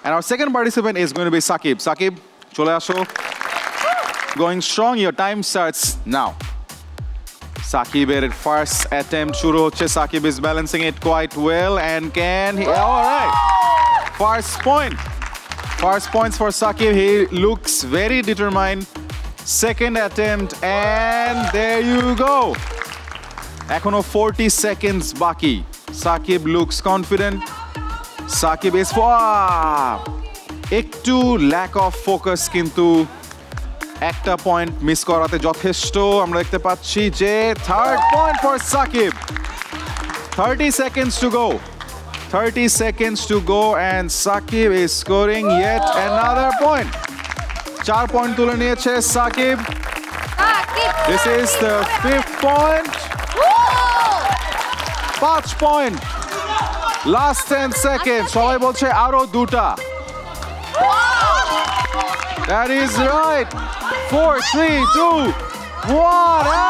And our second participant is going to be Saqib. Saqib, chole asho. Going strong, your time starts now. Saqib's first attempt shuru hocche. Saqib is balancing it quite well and can he, all right. First point. First points for Saqib. He looks very determined. Second attempt and there you go. Ekhono 40 seconds baki. Saqib looks confident. Saqib is একটু lack of focus কিন্তু একটা point miss করাতে যথেষ্ট আমরা দেখতে পাচ্ছি যে third point for Shakib 30 seconds to go 30 seconds to go and Saqib is scoring yet another point 4 point তুলে নিয়েছে Shakib this is the 5th point 5 point last 10 seconds সবাই বলছে আরো দুটা that is right 4 3 2 1